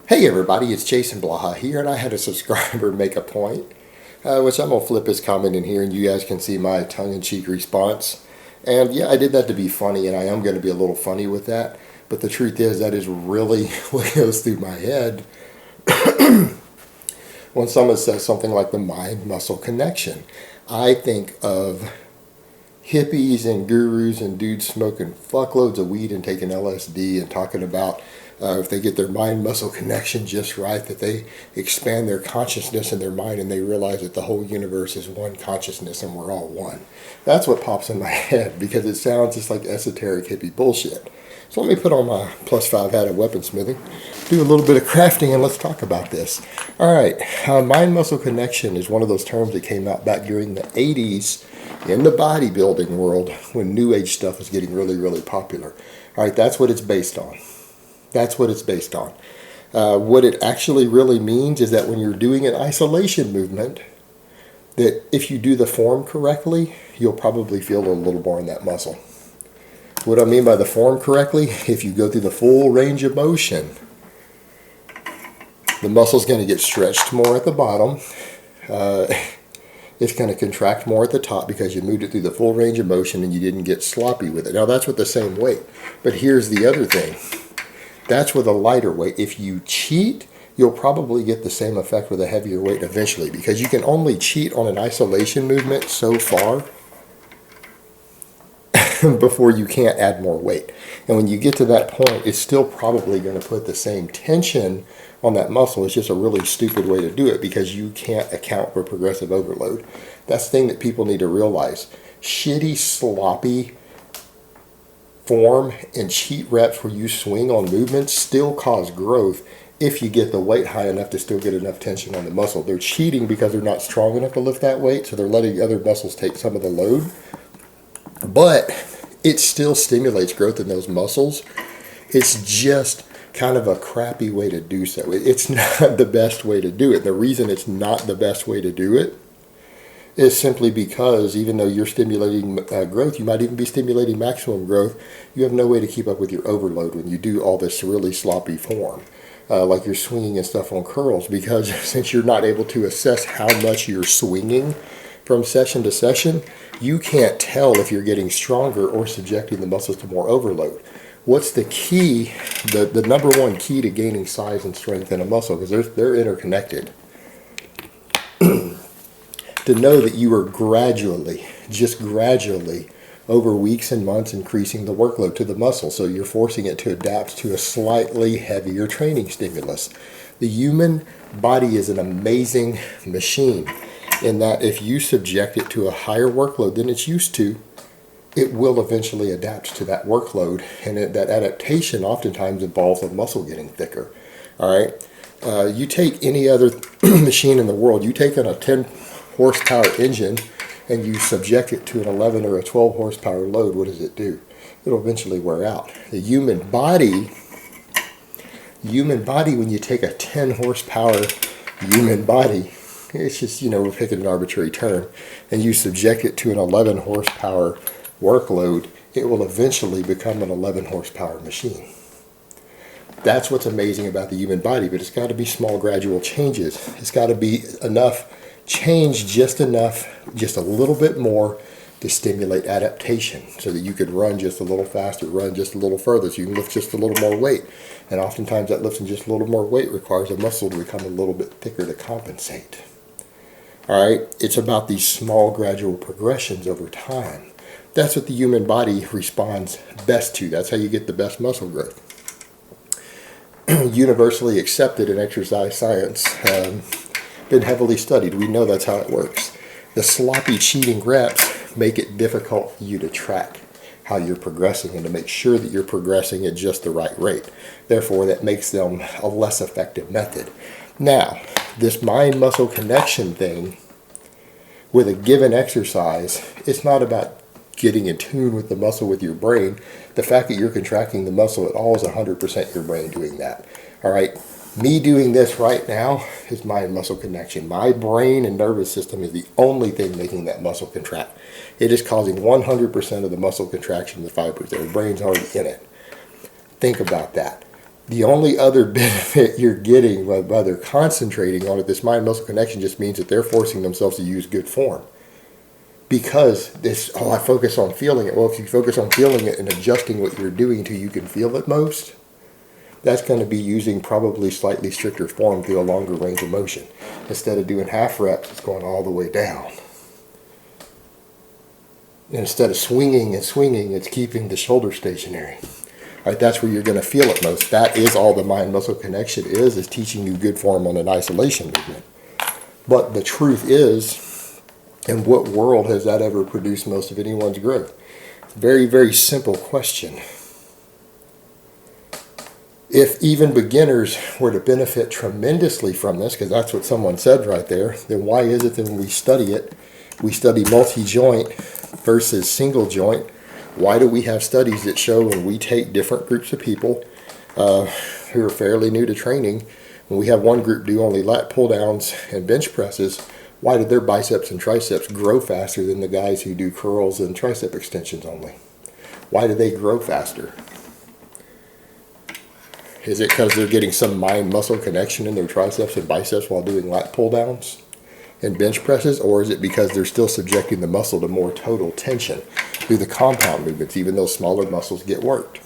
Hey everybody, it's Jason Blaha here, and I had a subscriber make a point, which I'm going to flip his comment in here, and you guys can see my tongue-in-cheek response. And yeah, I did that to be funny, and I am going to be a little funny with that, but the truth is that is really what goes through my head when someone says something like the mind-muscle connection. I think of hippies and gurus and dudes smoking fuckloads of weed and taking LSD and talking about if they get their mind-muscle connection just right, that they expand their consciousness in their mind and they realize that the whole universe is one consciousness and we're all one. That's what pops in my head because it sounds just like esoteric hippie bullshit. So let me put on my +5 hat of weaponsmithing, do a little bit of crafting, and let's talk about this. All right, mind-muscle connection is one of those terms that came out back during the 80s in the bodybuilding world when New Age stuff was getting really, really popular. All right, that's what it's based on. That's what it's based on. What it actually really means is that when you're doing an isolation movement, that if you do the form correctly, you'll probably feel a little more in that muscle. What I mean by the form correctly, if you go through the full range of motion, the muscle's going to get stretched more at the bottom. It's going to contract more at the top because you moved it through the full range of motion and you didn't get sloppy with it. Now that's with the same weight. But here's the other thing. That's with a lighter weight. If you cheat, you'll probably get the same effect with a heavier weight eventually because you can only cheat on an isolation movement so far before you can't add more weight. And when you get to that point, it's still probably going to put the same tension on that muscle. It's just a really stupid way to do it because you can't account for progressive overload. That's the thing that people need to realize. Shitty, sloppy form and cheat reps where you swing on movements still cause growth if you get the weight high enough to still get enough tension on the muscle. They're cheating because they're not strong enough to lift that weight, so they're letting other muscles take some of the load. But it still stimulates growth in those muscles. It's just kind of a crappy way to do so. It's not the best way to do it. The reason it's not the best way to do it is simply because even though you're stimulating growth, you might even be stimulating maximum growth, you have no way to keep up with your overload when you do all this really sloppy form, like you're swinging and stuff on curls, because since you're not able to assess how much you're swinging from session to session, you can't tell if you're getting stronger or subjecting the muscles to more overload. What's the key, the number one key to gaining size and strength in a muscle, because they're interconnected, to know that you are gradually, just gradually, over weeks and months increasing the workload to the muscle. So you're forcing it to adapt to a slightly heavier training stimulus. The human body is an amazing machine in that if you subject it to a higher workload than it's used to, it will eventually adapt to that workload. And that adaptation oftentimes involves the muscle getting thicker. All right. You take any other machine in the world, you take on a 10 horsepower engine and you subject it to an 11 or a 12 horsepower load, what does it do? It'll eventually wear out. The human body, when you take a 10 horsepower human body, it's just, we're picking an arbitrary term, and you subject it to an 11 horsepower workload, it will eventually become an 11 horsepower machine. That's what's amazing about the human body, but it's got to be small, gradual changes. It's got to be enough change, just enough, just a little bit more to stimulate adaptation so that you could run just a little faster, run just a little further, so you can lift just a little more weight. And oftentimes that lifting just a little more weight requires a muscle to become a little bit thicker to compensate. All right, it's about these small, gradual progressions over time. That's what the human body responds best to. That's how you get the best muscle growth. Universally accepted in exercise science. Been heavily studied. We know that's how it works. The sloppy cheating reps make it difficult for you to track how you're progressing and to make sure that you're progressing at just the right rate. Therefore, that makes them a less effective method. Now, this mind-muscle connection thing with a given exercise, it's not about getting in tune with the muscle with your brain. The fact that you're contracting the muscle at all is 100% your brain doing that. All right. Me doing this right now is mind-muscle connection. My brain and nervous system is the only thing making that muscle contract. It is causing 100% of the muscle contraction in the fibers. The brain's already in it. Think about that. The only other benefit you're getting by they're concentrating on it, this mind-muscle connection, just means that they're forcing themselves to use good form. Because this, oh, I focus on feeling it. Well, if you focus on feeling it and adjusting what you're doing till you can feel it most, that's going to be using probably slightly stricter form through a longer range of motion. Instead of doing half reps, it's going all the way down. And instead of swinging and swinging, it's keeping the shoulder stationary. All right, that's where you're going to feel it most. That is all the mind-muscle connection is teaching you good form on an isolation movement. But the truth is, in what world has that ever produced most of anyone's growth? Very, very simple question. If even beginners were to benefit tremendously from this, because that's what someone said right there, then why is it that when we study it, we study multi-joint versus single joint? Why do we have studies that show when we take different groups of people who are fairly new to training, when we have one group do only lat pull downs and bench presses, why did their biceps and triceps grow faster than the guys who do curls and tricep extensions only? Why do they grow faster? Is it because they're getting some mind-muscle connection in their triceps and biceps while doing lat pull downs and bench presses? Or is it because they're still subjecting the muscle to more total tension through the compound movements, even though smaller muscles get worked?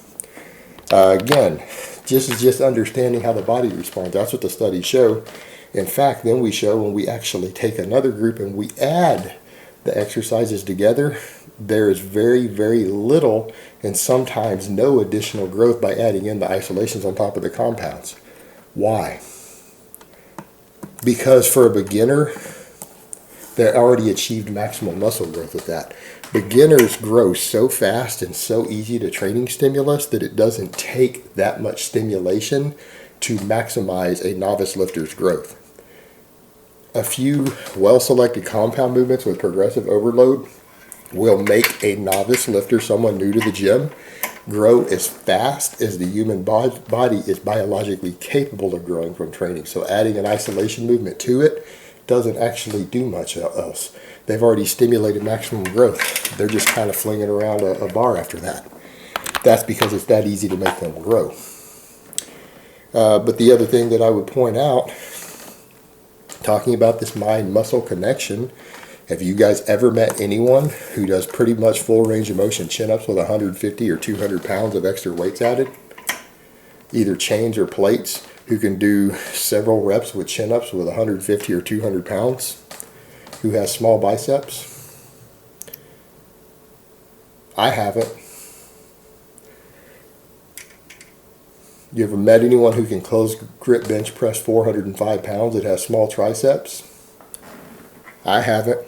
Again, just understanding how the body responds. That's what the studies show. In fact, then we show when we actually take another group and we add the exercises together, there is very, very little and sometimes no additional growth by adding in the isolations on top of the compounds. Why? Because for a beginner, they already achieved maximal muscle growth with that. Beginners grow so fast and so easy to training stimulus that it doesn't take that much stimulation to maximize a novice lifter's growth. A few well-selected compound movements with progressive overload will make a novice lifter, someone new to the gym, grow as fast as the human body is biologically capable of growing from training. So adding an isolation movement to it doesn't actually do much else. They've already stimulated maximum growth. They're just kind of flinging around a bar after that. That's because it's that easy to make them grow. But the other thing that I would point out, talking about this mind-muscle connection, have you guys ever met anyone who does pretty much full range of motion chin-ups with 150 or 200 pounds of extra weights added? Either chains or plates, who can do several reps with chin-ups with 150 or 200 pounds, who has small biceps? I haven't. You ever met anyone who can close grip bench press 405 pounds that has small triceps? I haven't.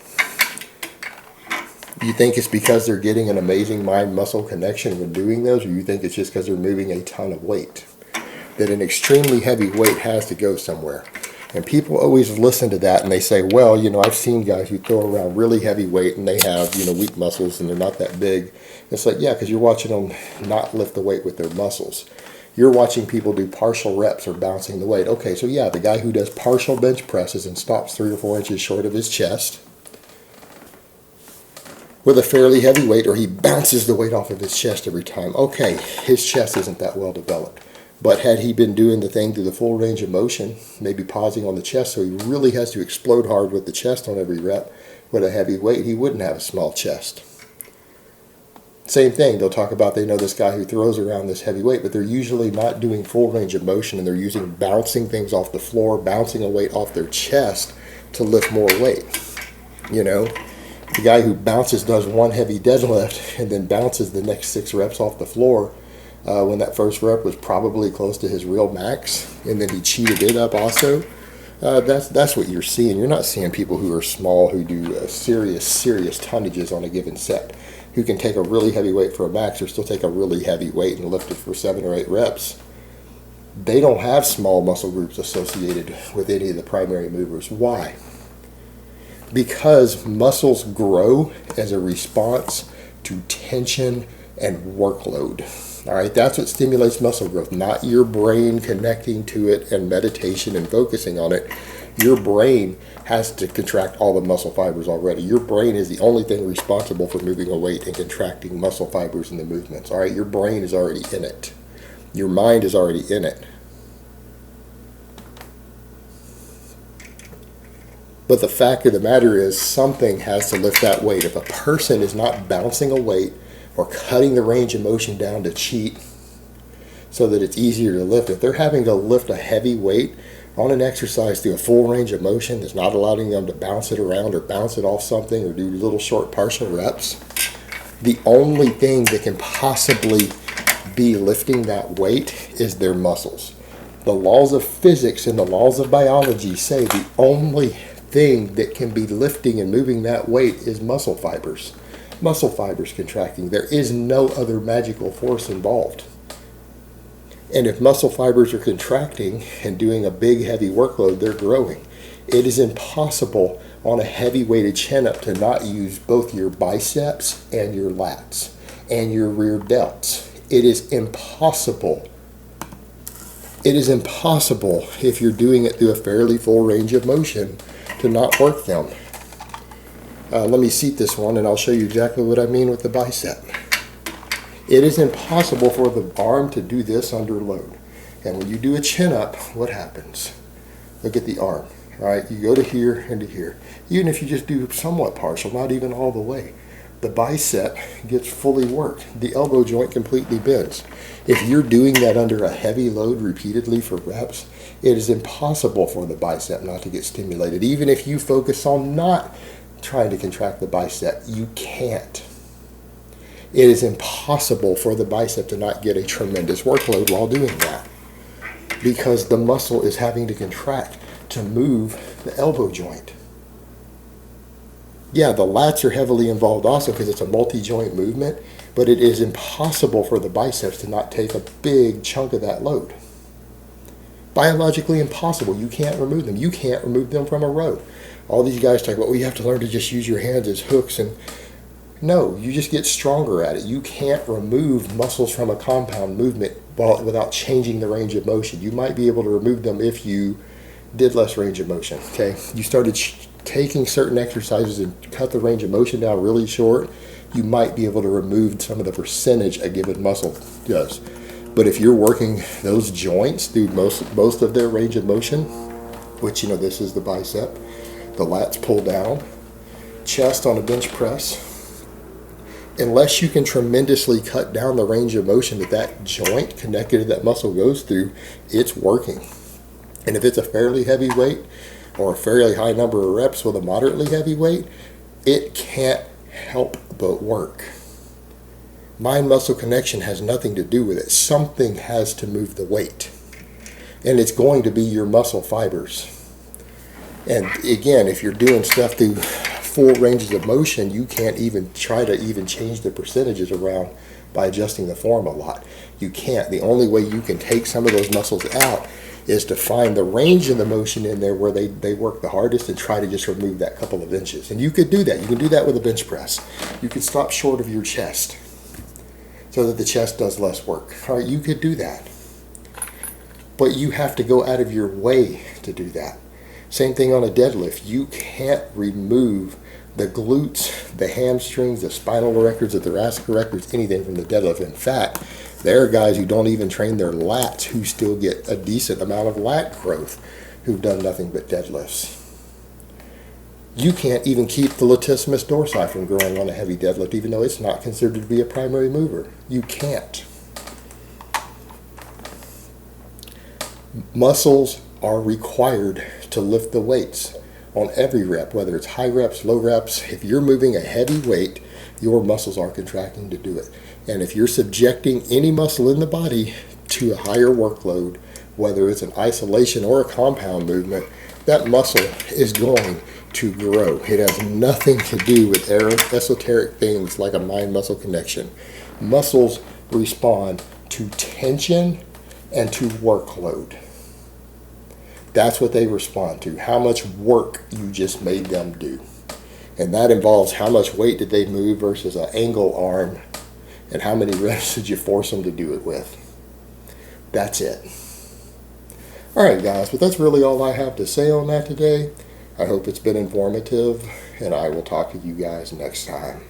You think it's because they're getting an amazing mind-muscle connection when doing those, or you think it's just because they're moving a ton of weight? That an extremely heavy weight has to go somewhere. And people always listen to that and they say, well, I've seen guys who throw around really heavy weight and they have, weak muscles and they're not that big. It's like, yeah, because you're watching them not lift the weight with their muscles. You're watching people do partial reps or bouncing the weight. Okay, so yeah, the guy who does partial bench presses and stops 3 or 4 inches short of his chest with a fairly heavy weight, or he bounces the weight off of his chest every time. Okay, his chest isn't that well developed. But had he been doing the thing through the full range of motion, maybe pausing on the chest, so he really has to explode hard with the chest on every rep with a heavy weight, he wouldn't have a small chest. Same thing, they'll talk about, they know this guy who throws around this heavy weight, but they're usually not doing full range of motion, and they're using bouncing things off the floor, bouncing a weight off their chest to lift more weight. The guy who does one heavy deadlift and then bounces the next 6 reps off the floor, when that first rep was probably close to his real max, and then he cheated it up also. That's what you're seeing. You're not seeing people who are small who do serious tonnages on a given set, who can take a really heavy weight for a max or still take a really heavy weight and lift it for 7 or 8 reps. They don't have small muscle groups associated with any of the primary movers. Why? Because muscles grow as a response to tension and workload. All right, that's what stimulates muscle growth, not your brain connecting to it and meditation and focusing on it. Your brain has to contract all the muscle fibers already. Your brain is the only thing responsible for moving a weight and contracting muscle fibers in the movements. All right, your brain is already in it. Your mind is already in it. But the fact of the matter is something has to lift that weight. If a person is not bouncing a weight or cutting the range of motion down to cheat so that it's easier to lift, if they're having to lift a heavy weight on an exercise through a full range of motion that's not allowing them to bounce it around or bounce it off something or do little short partial reps, the only thing that can possibly be lifting that weight is their muscles. The laws of physics and the laws of biology say the only thing that can be lifting and moving that weight is muscle fibers. Muscle fibers contracting. There is no other magical force involved. And if muscle fibers are contracting and doing a big heavy workload, they're growing. It is impossible on a heavy weighted chin up to not use both your biceps and your lats and your rear delts. It is impossible. It is impossible if you're doing it through a fairly full range of motion to not work them. Let me seat this one and I'll show you exactly what I mean with the bicep. It is impossible for the arm to do this under load. And when you do a chin up, what happens? Look at the arm, right? You go to here and to here. Even if you just do somewhat partial, not even all the way, the bicep gets fully worked. The elbow joint completely bends. If you're doing that under a heavy load repeatedly for reps, it is impossible for the bicep not to get stimulated. Even if you focus on not trying to contract the bicep, you can't. It is impossible for the bicep to not get a tremendous workload while doing that because the muscle is having to contract to move the elbow joint. Yeah, the lats are heavily involved also because it's a multi-joint movement, but it is impossible for the biceps to not take a big chunk of that load. Biologically impossible. You can't remove them. You can't remove them from a row. All these guys talk about, well, you have to learn to just use your hands as hooks, and no, you just get stronger at it. You can't remove muscles from a compound movement without changing the range of motion. You might be able to remove them if you did less range of motion, okay? You started taking certain exercises and cut the range of motion down really short, you might be able to remove some of the percentage a given muscle does. But if you're working those joints through most of their range of motion, which, you know, this is the bicep, the lats pull down, chest on a bench press, unless you can tremendously cut down the range of motion that joint connected to that muscle goes through, it's working. And if it's a fairly heavy weight or a fairly high number of reps with a moderately heavy weight, it can't help but work. Mind-muscle connection has nothing to do with it. Something has to move the weight. And it's going to be your muscle fibers. And again, if you're doing stuff through full ranges of motion, you can't even try to even change the percentages around by adjusting the form a lot. You can't. The only way you can take some of those muscles out is to find the range of the motion in there where they work the hardest and try to just remove that couple of inches. And you could do that. You can do that with a bench press. You could stop short of your chest so that the chest does less work. All right, you could do that. But you have to go out of your way to do that. Same thing on a deadlift. You can't remove the glutes, the hamstrings, the spinal erectors, the thoracic erectors, anything from the deadlift. In fact, there are guys who don't even train their lats who still get a decent amount of lat growth who've done nothing but deadlifts. You can't even keep the latissimus dorsi from growing on a heavy deadlift, even though it's not considered to be a primary mover. You can't. Muscles are required to lift the weights on every rep, whether it's high reps, low reps. If you're moving a heavy weight, your muscles are contracting to do it. And if you're subjecting any muscle in the body to a higher workload, whether it's an isolation or a compound movement, that muscle is going to grow. It has nothing to do with esoteric things like a mind-muscle connection. Muscles respond to tension and to workload. That's what they respond to, how much work you just made them do. And that involves how much weight did they move versus an angle arm, and how many reps did you force them to do it with. That's it. All right, guys, but that's really all I have to say on that today. I hope it's been informative, and I will talk to you guys next time.